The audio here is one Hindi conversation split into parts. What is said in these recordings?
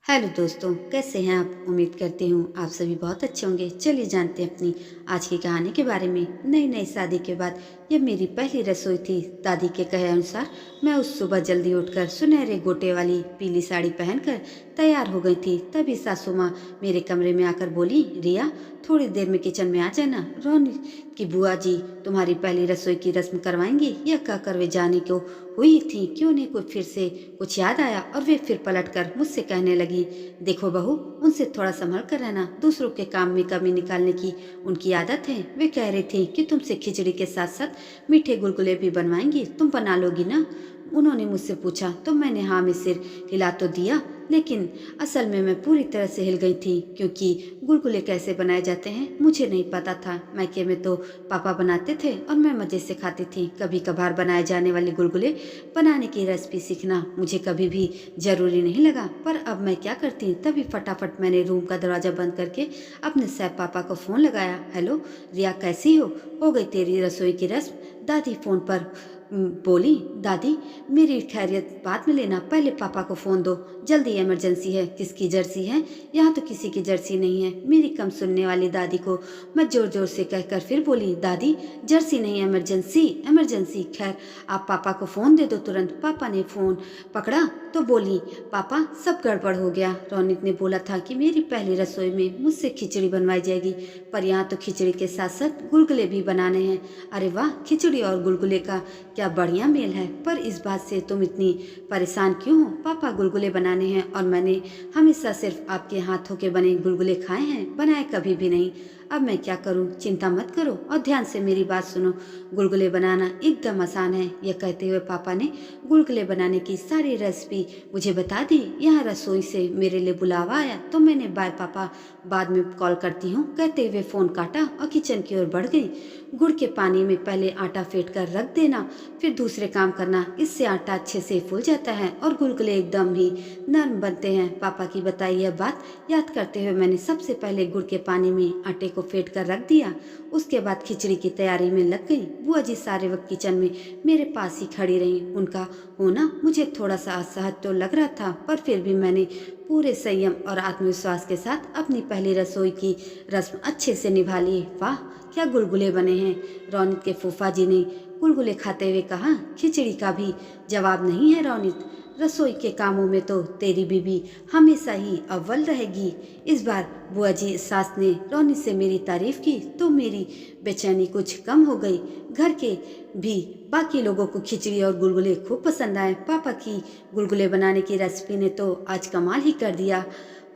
हेलो दोस्तों, कैसे हैं आप? उम्मीद करती हूँ आप सभी बहुत अच्छे होंगे। चलिए जानते हैं अपनी आज की कहानी के बारे में। नई नई शादी के बाद यह मेरी पहली रसोई थी। दादी के कहे अनुसार मैं उस सुबह जल्दी उठकर सुनहरे गोटे वाली पीली साड़ी पहनकर तैयार हो गई थी। तभी सासू माँ मेरे कमरे में आकर बोली, रिया थोड़ी देर में किचन में आ जाना, रोनी की बुआ जी तुम्हारी पहली रसोई की रस्म करवाएंगी। यह कहकर वे जाने को हुई थी कि उन्हें कुछ फिर से कुछ याद आया और वे फिर पलटकर मुझसे कहने लगी, देखो बहू, उनसे थोड़ा संभल कर रहना। दूसरों के काम में कमी निकालने की उनकी आदत है। वे कह रही थी कि तुमसे खिचड़ी के साथ साथ मीठे गुलगुले भी बनवाएंगी, तुम बना लोगी ना? उन्होंने मुझसे पूछा तो मैंने हाँ में सिर हिला तो दिया, लेकिन असल में मैं पूरी तरह से हिल गई थी, क्योंकि गुलगुले कैसे बनाए जाते हैं मुझे नहीं पता था। मायके में तो पापा बनाते थे और मैं मज़े से खाती थी। कभी कभार बनाए जाने वाले गुलगुले बनाने की रेसिपी सीखना मुझे कभी भी ज़रूरी नहीं लगा। पर अब मैं क्या करती, तभी फटाफट मैंने रूम का दरवाज़ा बंद करके अपने सैफ पापा को फ़ोन लगाया। हेलो रिया, कैसी हो गई तेरी रसोई की रस्म? दादी फ़ोन पर बोली, दादी मेरी खैरियत बाद में लेना, पहले पापा को फ़ोन दो जल्दी, इमरजेंसी है। किसकी जर्सी है? यहाँ तो किसी की जर्सी नहीं है। मेरी कम सुनने वाली दादी को मैं जोर जोर से कहकर फिर बोली, दादी जर्सी नहीं, इमरजेंसी इमरजेंसी। खैर आप पापा को फ़ोन दे दो तुरंत। पापा ने फ़ोन पकड़ा तो बोली, पापा सब गड़बड़ हो गया। रौनिक ने बोला था कि मेरी पहली रसोई में मुझसे खिचड़ी बनवाई जाएगी, पर यहाँ तो खिचड़ी के साथ साथ गुलगुले भी बनाने हैं। अरे वाह, खिचड़ी और गुलगुले का क्या बढ़िया मेल है। पर इस बात से तुम इतनी परेशान क्यों हो? पापा गुलगुले बनाने हैं और मैंने हमेशा सिर्फ आपके हाथों के बने गुलगुले खाए हैं, बनाए कभी भी नहीं। अब मैं क्या करूं? चिंता मत करो और ध्यान से मेरी बात सुनो। गुलगुले बनाना एकदम आसान है। यह कहते हुए पापा ने गुलगुले बनाने की सारी रेसिपी मुझे बता दी। यहाँ रसोई से मेरे लिए बुलावा आया तो मैंने बाय पापा, बाद में कॉल करती हूँ कहते हुए फ़ोन काटा और किचन की ओर बढ़ गई। गुड़ के पानी में पहले आटा फेंट कर रख देना, फिर दूसरे काम करना। इससे आटा अच्छे से फूल जाता है और गुलगुले एकदम ही नरम बनते हैं। पापा की बताई यह बात याद करते हुए मैंने सबसे पहले गुड़ के पानी में आटे को फेंट कर रख दिया। उसके बाद खिचड़ी की तैयारी में लग गई। बुआ जी सारे वक्त किचन में मेरे पास ही खड़ी रही। उनका होना मुझे थोड़ा सा असहज तो लग रहा था, पर फिर भी मैंने पूरे संयम और आत्मविश्वास के साथ अपनी पहली रसोई की रस्म अच्छे से निभा ली। वाह क्या गुलगुले बने हैं! रौनित के फूफा जी ने गुलगुले खाते हुए कहा। खिचड़ी का भी जवाब नहीं है रौनित, रसोई के कामों में तो तेरी बीबी हमेशा ही अव्वल रहेगी। इस बार बुआ जी सास ने रौनित से मेरी तारीफ की तो मेरी बेचैनी कुछ कम हो गई। घर के भी बाकी लोगों को खिचड़ी और गुलगुले खूब पसंद आए। पापा की गुलगुले बनाने की रेसिपी ने तो आज कमाल ही कर दिया।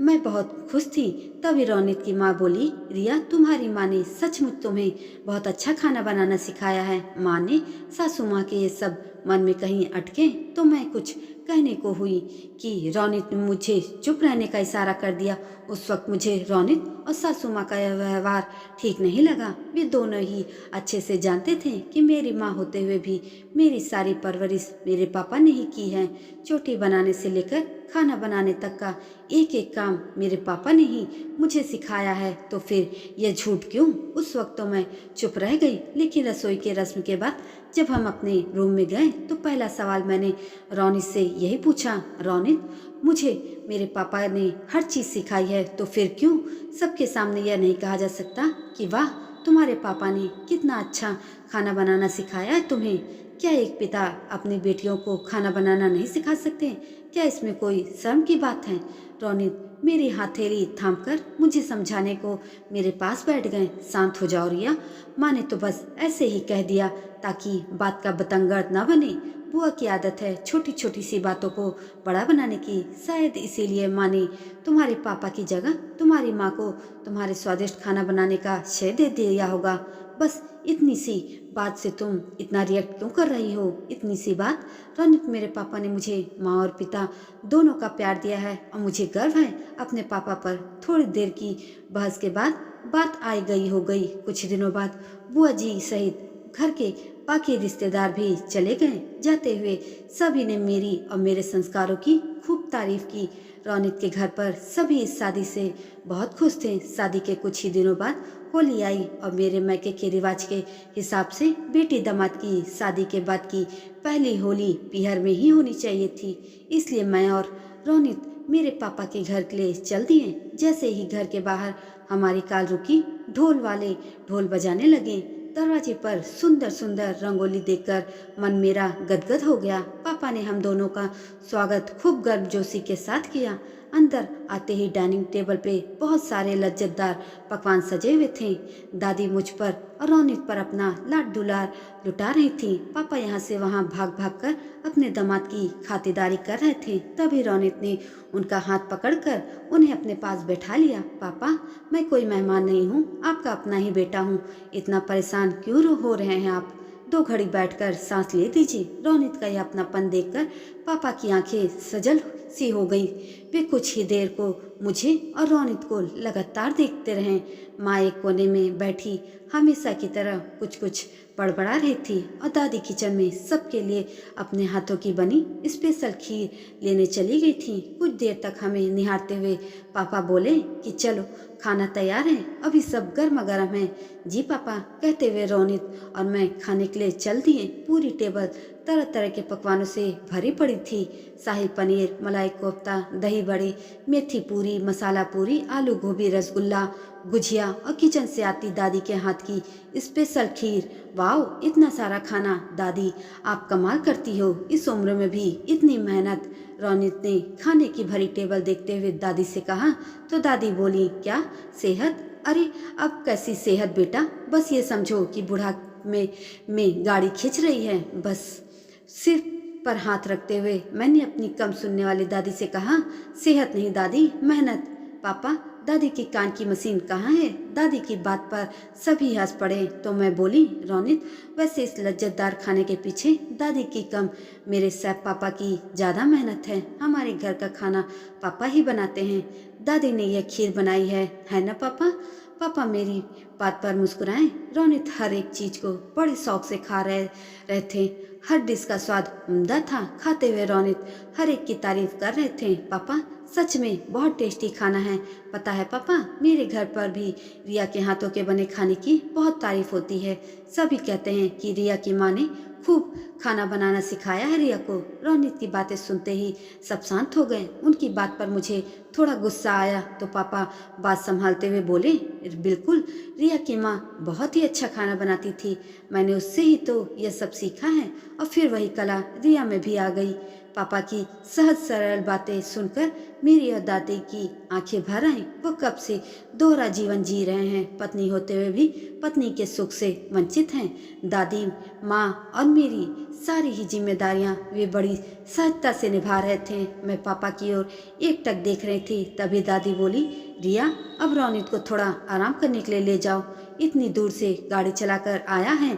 मैं बहुत खुश थी। तभी रौनित की माँ बोली, रिया तुम्हारी माँ ने सचमुच तुम्हें बहुत अच्छा खाना बनाना सिखाया है। माँ ने सासू माँ के ये सब मन में कहीं अटके तो मैं कुछ कहने को हुई कि रौनित ने मुझे चुप रहने का इशारा कर दिया। उस वक्त मुझे रौनित और सासू माँ का यह व्यवहार ठीक नहीं लगा। वे दोनों ही अच्छे से जानते थे कि मेरी माँ होते हुए भी मेरी सारी परवरिश मेरे पापा ने ही की है। चोटी बनाने से लेकर खाना बनाने तक का एक एक काम मेरे पापा ने ही मुझे सिखाया है, तो फिर यह झूठ क्यों? उस वक्त तो मैं चुप रह गई, लेकिन रसोई के रस्म के बाद जब हम अपने रूम में गए तो पहला सवाल मैंने रौनित से यही पूछा, रौनित मुझे मेरे पापा ने हर चीज़ सिखाई है, तो फिर क्यों सबके सामने यह नहीं कहा जा सकता कि वाह तुम्हारे पापा ने कितना अच्छा खाना बनाना सिखाया है तुम्हें? क्या एक पिता अपनी बेटियों को खाना बनाना नहीं सिखा सकते? क्या इसमें कोई शर्म की बात है? रौनित मेरी हथेली थामकर मुझे समझाने को मेरे पास बैठ गए। शांत हो जाओ रिया, माँ ने तो बस ऐसे ही कह दिया ताकि बात का बतंगड़ न बने। बुआ की आदत है छोटी छोटी सी बातों को बड़ा बनाने की। शायद इसीलिए माँ ने तुम्हारे पापा की जगह तुम्हारी माँ को तुम्हारे स्वादिष्ट खाना बनाने का श्रेय दे दिया होगा। बस इतनी सी बात से तुम इतना रिएक्ट क्यों कर रही हो? इतनी सी बात? रौनित मेरे पापा ने मुझे माँ और पिता दोनों का प्यार दिया है और मुझे गर्व है अपने पापा पर। थोड़ी देर की बहस के बाद बात आई गई हो गई। कुछ दिनों बाद बुआ जी सहित घर के बाकी रिश्तेदार भी चले गए। जाते हुए सभी ने मेरी और मेरे संस्कारों की खूब तारीफ की। रौनित के घर पर सभी इस शादी से बहुत खुश थे। शादी के कुछ ही दिनों बाद होली आई और मेरे मायके के रिवाज के हिसाब से बेटी दामाद की शादी के बाद की पहली होली पीहर में ही होनी चाहिए थी। इसलिए मैं और रौनित मेरे पापा के घर के लिए चल दिए। जैसे ही घर के बाहर हमारी कार रुकी, ढोल वाले ढोल बजाने लगे। दरवाजे पर सुंदर सुंदर रंगोली देखकर मन मेरा गदगद हो गया। पापा ने हम दोनों का स्वागत खूब गर्मजोशी के साथ किया। अंदर आते ही डाइनिंग टेबल पे बहुत सारे लज्जतदार पकवान सजे हुए थे। दादी मुझ पर और रौनित पर अपना लाड दुलार लुटा रही थी। पापा यहाँ से वहाँ भाग भाग कर अपने दामाद की खातिरदारी कर रहे थे। तभी रौनित ने उनका हाथ पकड़कर उन्हें अपने पास बैठा लिया। पापा, मैं कोई मेहमान नहीं हूँ, आपका अपना ही बेटा हूँ। इतना परेशान क्यों हो रहे हैं आप? 2 घड़ी बैठकर सांस ले दीजिए। रौनित का यह अपनापन देखकर पापा की आंखें सजल सी हो गई। वे कुछ ही देर को मुझे और रौनित को लगातार देखते रहे। माँ एक कोने में बैठी हमेशा की तरह कुछ कुछ बड़बड़ा रही थी और दादी किचन में सबके लिए अपने हाथों की बनी स्पेशल खीर लेने चली गई थी। कुछ देर तक हमें निहारते हुए पापा बोले कि चलो खाना तैयार है, अभी सब गर्मा गर्म है। जी पापा, कहते हुए रौनित और मैं खाने के लिए चल दिए। पूरी टेबल तरह तरह के पकवानों से भरी पड़ी थी। शाही पनीर, मलाई कोफ्ता, दही बड़ी, मेथी पूरी, मसाला पूरी, आलू गोभी, रसगुल्ला, गुजिया और किचन से आती दादी के हाथ की स्पेशल खीर। वाओ, इतना सारा खाना! दादी, आप कमाल करती हो, इस उम्र में भी इतनी मेहनत। रौनित ने खाने की भरी टेबल देखते हुए दादी से कहा तो दादी बोली, क्या सेहत? अरे अब कैसी सेहत बेटा, बस ये समझो कि बूढ़ा में गाड़ी खींच रही है। बस सिर पर हाथ रखते हुए मैंने अपनी कम सुनने वाली दादी से कहा, सेहत नहीं दादी, मेहनत। पापा, दादी की कान की मशीन कहाँ है? दादी की बात पर सभी हंस पड़े तो मैं बोली, रौनित, वैसे इस लज्जतदार खाने के पीछे दादी की कम, मेरे सैफ पापा की ज़्यादा मेहनत है। हमारे घर का खाना पापा ही बनाते हैं। दादी ने यह खीर बनाई है ना पापा? पापा मेरी बात पर मुस्कुराए। रौनित हर एक चीज को बड़े शौक से खा रहे थे। हर डिश का स्वाद उम्दा था। खाते हुए रौनित हर एक की तारीफ कर रहे थे। पापा, सच में बहुत टेस्टी खाना है। पता है पापा, मेरे घर पर भी रिया के हाथों के बने खाने की बहुत तारीफ होती है। सभी कहते हैं कि रिया की माँ ने खूब खाना बनाना सिखाया है रिया को। रौनित की बातें सुनते ही सब शांत हो गए। उनकी बात पर मुझे थोड़ा गुस्सा आया तो पापा बात संभालते हुए बोले, बिल्कुल, रिया की माँ बहुत ही अच्छा खाना बनाती थी। मैंने उससे ही तो यह सब सीखा है और फिर वही कला रिया में भी आ गई। पापा की सहज सरल बातें सुनकर मेरी और दादी की आंखें भर आईं। वो कब से दोहरा जीवन जी रहे हैं, पत्नी होते हुए भी पत्नी के सुख से वंचित हैं। दादी, माँ और मेरी सारी ही जिम्मेदारियां वे बड़ी सहजता से निभा रहे थे। मैं पापा की ओर एकटक देख रही थी। तभी दादी बोली, रिया, अब रौनित को थोड़ा आराम करने के लिए ले जाओ। इतनी दूर से गाड़ी चलाकर आया है,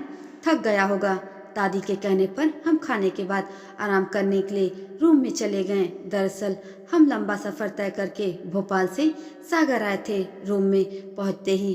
थक गया होगा। दादी के कहने पर हम खाने के बाद आराम करने के लिए रूम में चले गए। दरअसल हम लंबा सफ़र तय करके भोपाल से सागर आए थे। रूम में पहुंचते ही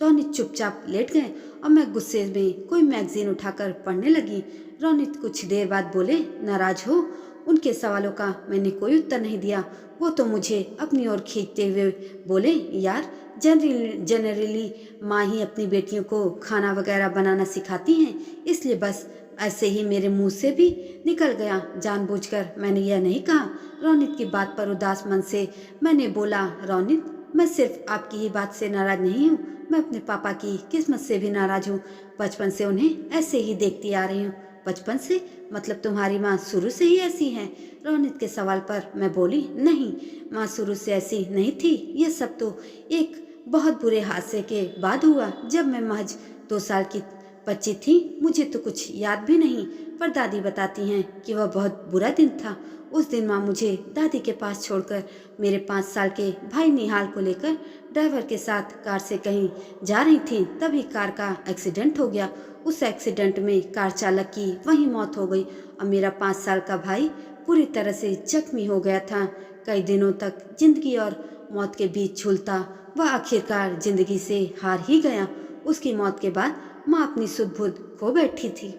रौनित चुपचाप लेट गए और मैं गुस्से में कोई मैगजीन उठाकर पढ़ने लगी। रौनित कुछ देर बाद बोले, नाराज हो? उनके सवालों का मैंने कोई उत्तर नहीं दिया। वो तो मुझे अपनी ओर खींचते हुए बोले, यार, जनरली माँ ही अपनी बेटियों को खाना वगैरह बनाना सिखाती हैं, इसलिए बस ऐसे ही मेरे मुंह से भी निकल गया। जानबूझकर मैंने यह नहीं कहा। रौनित की बात पर उदास मन से मैंने बोला, रौनित, मैं सिर्फ आपकी ही बात से नाराज नहीं हूँ, मैं अपने पापा की किस्मत से भी नाराज हूँ। बचपन से उन्हें ऐसे ही देखती आ रही हूँ। बचपन से? मतलब तुम्हारी माँ शुरू से ही ऐसी है? रौनित के सवाल पर मैं बोली, नहीं, माँ शुरू से ऐसी नहीं थी। यह सब तो एक बहुत बुरे हादसे के बाद हुआ, जब मैं महज 2 साल की बच्ची थी। मुझे तो कुछ याद भी नहीं, पर दादी बताती हैं कि वह बहुत बुरा दिन था। उस दिन माँ मुझे दादी के पास छोड़कर मेरे 5 साल के भाई निहाल को लेकर ड्राइवर के साथ कार से कहीं जा रही थी। तभी कार का एक्सीडेंट हो गया। उस एक्सीडेंट में कार चालक की वहीं मौत हो गई और मेरा 5 साल का भाई पूरी तरह से जख्मी हो गया था। कई दिनों तक जिंदगी और मौत के बीच झूलता वह आखिरकार जिंदगी से हार ही गया। उसकी मौत के बाद माँ अपनी सुध-बुध खो बैठी थी।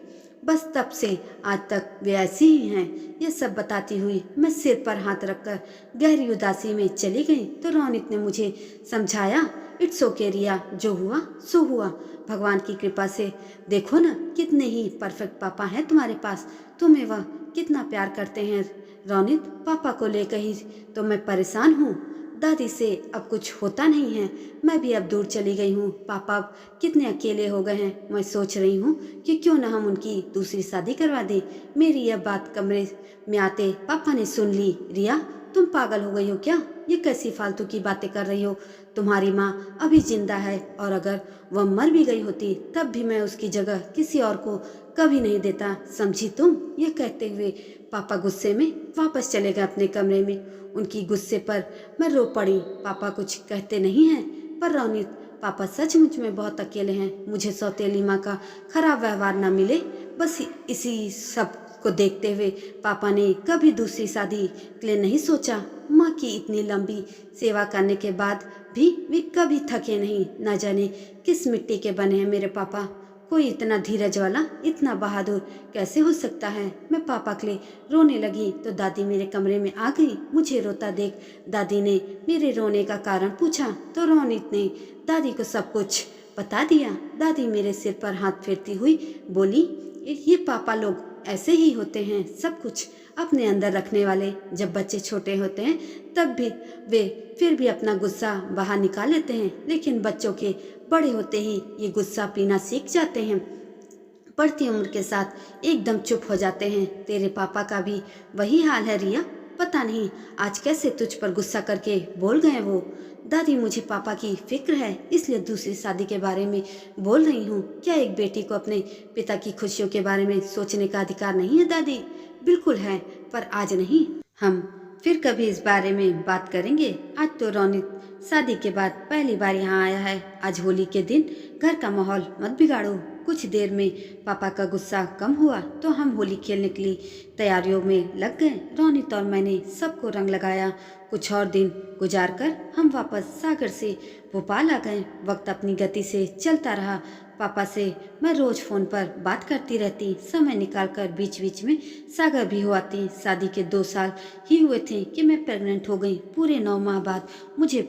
बस तब से आज तक वे ऐसी ही हैं। यह सब बताती हुई मैं सिर पर हाथ रखकर गहरी उदासी में चली गई तो रौनित ने मुझे समझाया इट्स ओके रिया, जो हुआ सो हुआ। भगवान की कृपा से देखो ना कितने ही परफेक्ट पापा हैं तुम्हारे पास, तुम्हें वह कितना प्यार करते हैं। रौनित, पापा को लेकर ही तो मैं परेशान हूँ। दादी से अब कुछ होता नहीं है, मैं भी अब दूर चली गई हूँ। पापा अब कितने अकेले हो गए हैं। मैं सोच रही हूँ कि क्यों ना हम उनकी दूसरी शादी करवा दें। मेरी यह बात कमरे में आते पापा ने सुन ली। रिया, तुम पागल हो गई हो क्या? ये कैसी फालतू की बातें कर रही हो? तुम्हारी माँ अभी जिंदा है, और अगर वह मर भी गई होती तब भी मैं उसकी जगह किसी और को कभी नहीं देता, समझी तुम? ये कहते हुए पापा गुस्से में वापस चले गए अपने कमरे में। उनकी गुस्से पर मैं रो पड़ी। पापा कुछ कहते नहीं हैं, पर रौनित, पापा सचमुच में बहुत अकेले हैं। मुझे सौतेली माँ का खराब व्यवहार न मिले, बस इसी सब को देखते हुए पापा ने कभी दूसरी शादी के लिए नहीं सोचा। माँ की इतनी लंबी सेवा करने के बाद भी वे कभी थके नहीं। न जाने किस मिट्टी के बने हैं मेरे पापा। कोई इतना धीरज वाला, इतना बहादुर कैसे हो सकता है? मैं पापा के लिए रोने लगी तो दादी मेरे कमरे में आ गई। मुझे रोता देख दादी ने मेरे रोने का कारण पूछा तो रोनित ने दादी को सब कुछ बता दिया। दादी मेरे सिर पर हाथ फेरती हुई बोली, ये पापा लोग ऐसे ही होते हैं, सब कुछ अपने अंदर रखने वाले। जब बच्चे छोटे होते हैं तब भी वे फिर भी अपना गुस्सा बाहर निकाल लेते हैं, लेकिन बच्चों के बड़े होते ही ये गुस्सा पीना सीख जाते हैं। बढ़ती उम्र के साथ एकदम चुप हो जाते हैं। तेरे पापा का भी वही हाल है रिया। पता नहीं आज कैसे तुझ पर गुस्सा करके बोल गए वो। दादी, मुझे पापा की फिक्र है, इसलिए दूसरी शादी के बारे में बोल रही हूँ। क्या एक बेटी को अपने पिता की खुशियों के बारे में सोचने का अधिकार नहीं है दादी? बिल्कुल है, पर आज नहीं। हम फिर कभी इस बारे में बात करेंगे। आज तो रौनित शादी के बाद पहली बार यहाँ आया है। आज होली के दिन घर का माहौल मत बिगाड़ो। कुछ देर में पापा का गुस्सा कम हुआ तो हम होली खेलने के लिए तैयारियों में लग गए। रौनित और मैंने सबको रंग लगाया। कुछ और दिन गुजार कर हम वापस सागर से भोपाल आ गए। वक्त अपनी गति से चलता रहा। पापा से मैं रोज फोन पर बात करती रहती। समय निकालकर बीच बीच में सागर भी हो आती। शादी के 2 साल ही हुए थे कि मैं प्रेग्नेंट हो गई। पूरे 9 माह बाद मुझे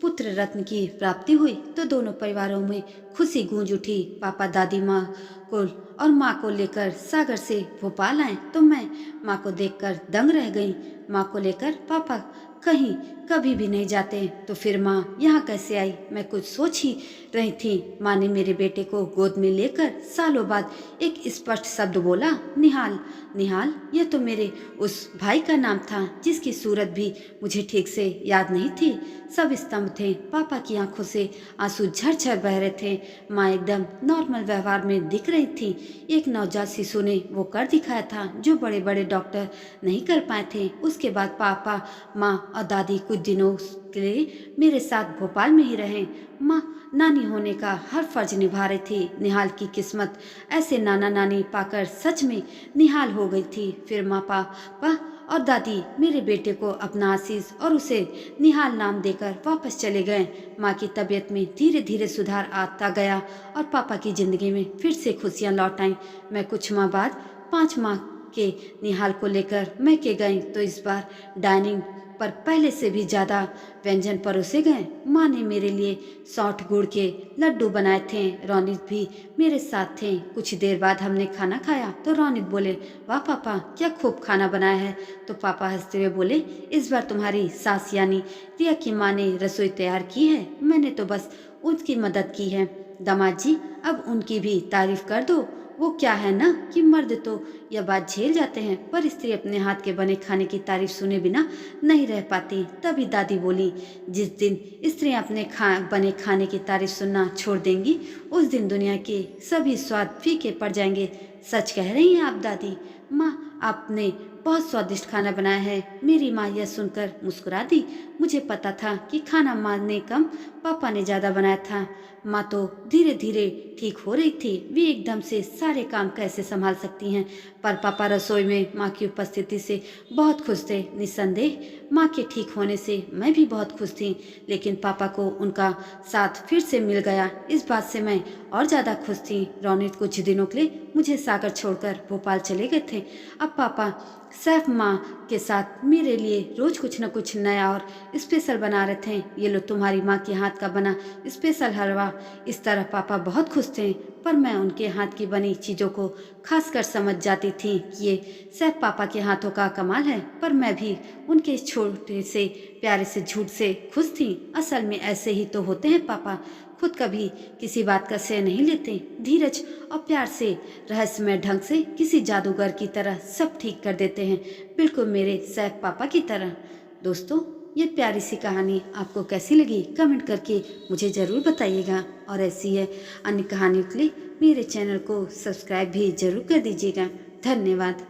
पुत्र रत्न की प्राप्ति हुई तो दोनों परिवारों में खुशी गूंज उठी। पापा दादी माँ को और माँ को लेकर सागर से भोपाल आए तो मैं माँ को देखकर दंग रह गई। माँ को लेकर पापा कहीं कभी भी नहीं जाते तो फिर माँ यहाँ कैसे आई? मैं कुछ सोच ही रही थी। माँ ने मेरे बेटे को गोद में लेकर सालों बाद एक स्पष्ट शब्द बोला, निहाल। निहाल, यह तो मेरे उस भाई का नाम था जिसकी सूरत भी मुझे ठीक से याद नहीं थी। सब स्तंभ थे। पापा की आंखों से आंसू झरझर बह रहे थे। माँ एकदम नॉर्मल व्यवहार में दिख रही थी। एक नवजात शिशु ने वो कर दिखाया था जो बड़े बड़े डॉक्टर नहीं कर पाए थे। उसके बाद पापा, माँ और दादी कुछ दिनों के लिए मेरे साथ भोपाल में ही रहे। माँ नानी होने का हर फर्ज निभा रही थी। निहाल की किस्मत ऐसे नाना नानी पाकर सच में निहाल हो गई थी। फिर माँ, पापा और दादी मेरे बेटे को अपना आशीष और उसे निहाल नाम देकर वापस चले गए। माँ की तबीयत में धीरे धीरे सुधार आता गया और पापा की जिंदगी में फिर से खुशियाँ लौट आईं। मैं कुछ माह बाद 5 माह के निहाल को लेकर मैके गई तो इस बार डाइनिंग पर पहले से भी ज्यादा व्यंजन परोसे गए। माँ ने मेरे लिए सौंठ गुड़ के लड्डू बनाए थे। रौनित भी मेरे साथ थे। कुछ देर बाद हमने खाना खाया तो रौनित बोले, वाह पापा, क्या खूब खाना बनाया है। तो पापा हंसते हुए बोले, इस बार तुम्हारी सास यानी रिया की माँ ने रसोई तैयार की है, मैंने तो बस उसकी मदद की है। दामाद जी, अब उनकी भी तारीफ कर दो। वो क्या है ना कि मर्द तो यह बात झेल जाते हैं, पर स्त्री अपने हाथ के बने खाने की तारीफ सुने बिना नहीं रह पाती। तभी दादी बोली, जिस दिन स्त्रियां अपने बने खाने की तारीफ सुनना छोड़ देंगी उस दिन दुनिया के सभी स्वाद फीके पड़ जाएंगे। सच कह रही हैं आप दादी। माँ, आपने बहुत स्वादिष्ट खाना बनाया है। मेरी माँ यह सुनकर मुस्कुरा दी। मुझे पता था कि खाना माँ ने कम, पापा ने ज्यादा बनाया था। माँ तो धीरे धीरे ठीक हो रही थी। वे एकदम से सारे काम कैसे संभाल सकती हैं, पर पापा रसोई में माँ की उपस्थिति से बहुत खुश थे। निस्संदेह माँ के ठीक होने से मैं भी बहुत खुश थी, लेकिन पापा को उनका साथ फिर से मिल गया, इस बात से मैं और ज़्यादा खुश थी। रौनित कुछ दिनों के लिए मुझे सागर छोड़कर भोपाल चले गए थे। अब पापा सैफ माँ के साथ मेरे लिए रोज कुछ न कुछ नया और स्पेशल बना रहे थे। ये लो तुम्हारी माँ के हाथ का बना स्पेशल हलवा। इस तरह पापा बहुत खुश थे, पर मैं उनके हाथ की बनी चीज़ों को खास कर समझ जाती थी कि ये सिर्फ पापा के हाथों का कमाल है। पर मैं भी उनके इस छोटे से प्यारे से झूठ से खुश थी। असल में ऐसे ही तो होते हैं पापा, खुद कभी किसी बात का श्रेय नहीं लेते, धीरज और प्यार से रहस्यमय ढंग से किसी जादूगर की तरह सब ठीक कर देते हैं, बिल्कुल मेरे सैफ पापा की तरह। दोस्तों, ये प्यारी सी कहानी आपको कैसी लगी कमेंट करके मुझे ज़रूर बताइएगा, और ऐसी है अन्य कहानियों के लिए मेरे चैनल को सब्सक्राइब भी ज़रूर कर दीजिएगा। धन्यवाद।